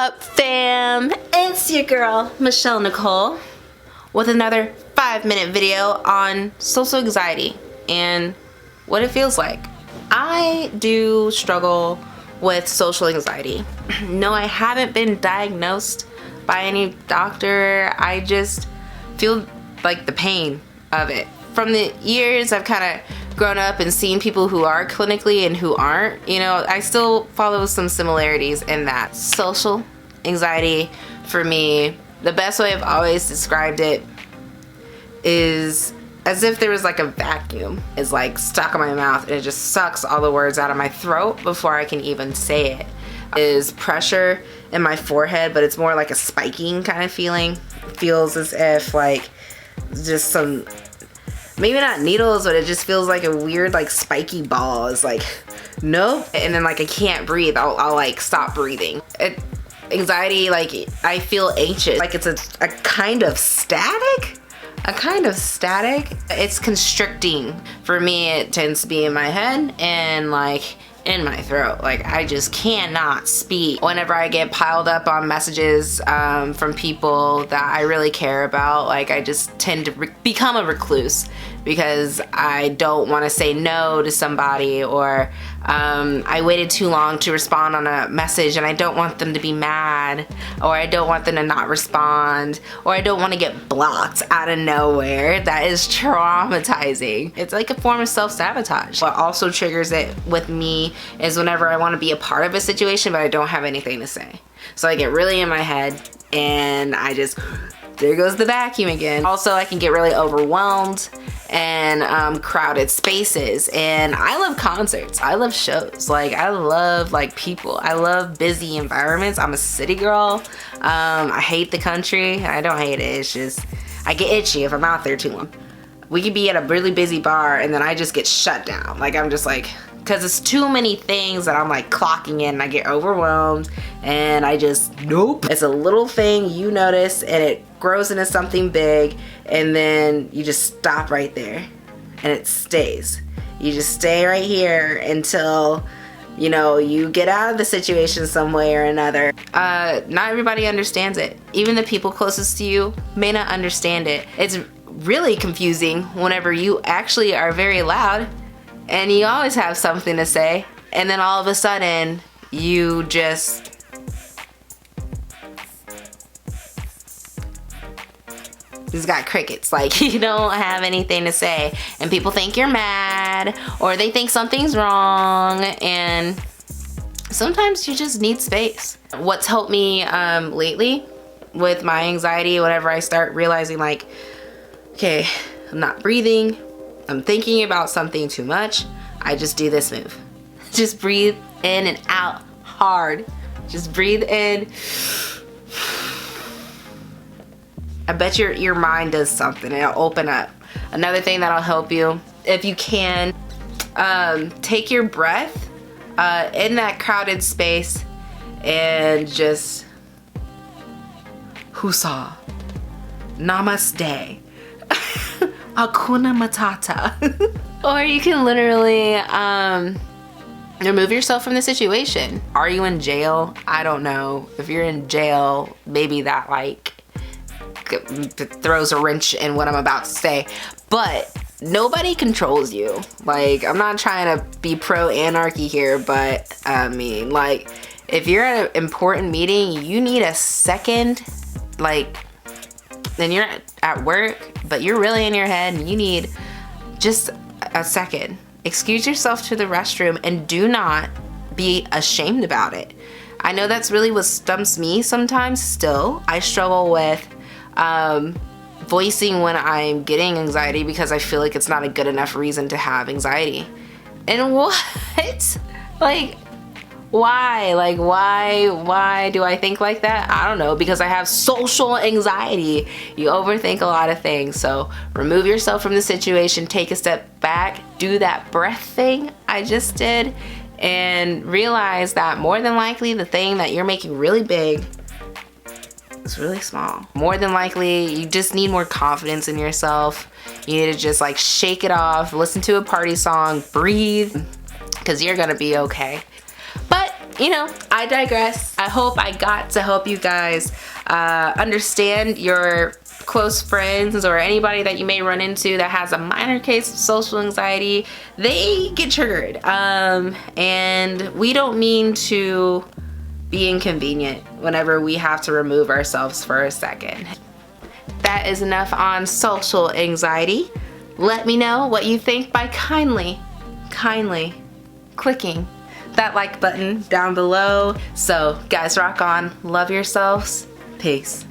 up, fam? It's your girl, Michelle Nicole, with another 5-minute video on social anxiety and what it feels like. I do struggle with social anxiety. No, I haven't been diagnosed by any doctor. I just feel like the pain of it. From the years I've kind of grown up and seen people who are clinically and who aren't, you know, I still follow some similarities in that. Social anxiety, for me, the best way I've always described it is as if there was like a vacuum is like stuck in my mouth and it just sucks all the words out of my throat before I can even say it. Is pressure in my forehead, but it's more like a spiking kind of feeling. It feels as if like just some, maybe not needles, but it just feels like a weird like spiky ball. It's like, nope. And then like I can't breathe. I'll like stop breathing. Anxiety, like I feel anxious. Like it's a kind of static. It's constricting. For me, it tends to be in my head and like in my throat. Like I just cannot speak. Whenever I get piled up on messages from people that I really care about, like I just tend to become a recluse because I don't want to say no to somebody, or I waited too long to respond on a message and I don't want them to be mad, or I don't want them to not respond, or I don't want to get blocked out of nowhere. That is traumatizing. It's like a form of self-sabotage. What also triggers it with me is whenever I want to be a part of a situation but I don't have anything to say. So I get really in my head and I just, there goes the vacuum again. Also, I can get really overwhelmed and crowded spaces. And I love concerts. I love shows. Like I love like people. I love busy environments. I'm a city girl. I hate the country. I don't hate it. It's just I get itchy if I'm out there too long. We could be at a really busy bar and then I just get shut down. Like I'm just like, because it's too many things that I'm like clocking in and I get overwhelmed and I just, nope. It's a little thing you notice and it grows into something big and then you just stop right there and it stays. You just stay right here until, you know, you get out of the situation some way or another. Not everybody understands it. Even the people closest to you may not understand it. It's really confusing whenever you actually are very loud and you always have something to say, and then all of a sudden you just got crickets. Like you don't have anything to say and people think you're mad or they think something's wrong, and sometimes you just need space. What's helped me lately with my anxiety, whenever I start realizing like, okay, I'm not breathing, I'm thinking about something too much, I just do this move. Just breathe in and out hard. Just breathe in. I bet your mind does something. It'll open up. Another thing that'll help you, if you can, take your breath in that crowded space and just Husa, Namaste, Hakuna Matata. Or you can literally remove yourself from the situation. Are you in jail? I don't know. If you're in jail, maybe that like throws a wrench in what I'm about to say. But nobody controls you. Like, I'm not trying to be pro-anarchy here, but I mean, like, if you're at an important meeting, you need a second, like, then you're at work, but you're really in your head and you need just a second. Excuse yourself to the restroom and do not be ashamed about it. I know that's really what stumps me sometimes still. I struggle with voicing when I'm getting anxiety because I feel like it's not a good enough reason to have anxiety. And what? Like, why? Like, why do I think like that? I don't know, because I have social anxiety. You overthink a lot of things. So remove yourself from the situation, take a step back, do that breath thing I just did, and realize that more than likely the thing that you're making really big is really small. More than likely you just need more confidence in yourself. You need to just like shake it off, listen to a party song, breathe, because you're gonna be okay. But you know, I digress. I hope I got to help you guys understand your close friends or anybody that you may run into that has a minor case of social anxiety. They get triggered, and we don't mean to be inconvenient whenever we have to remove ourselves for a second. That is enough on social anxiety. Let me know what you think by kindly clicking that like button down below. So guys, rock on, love yourselves, peace.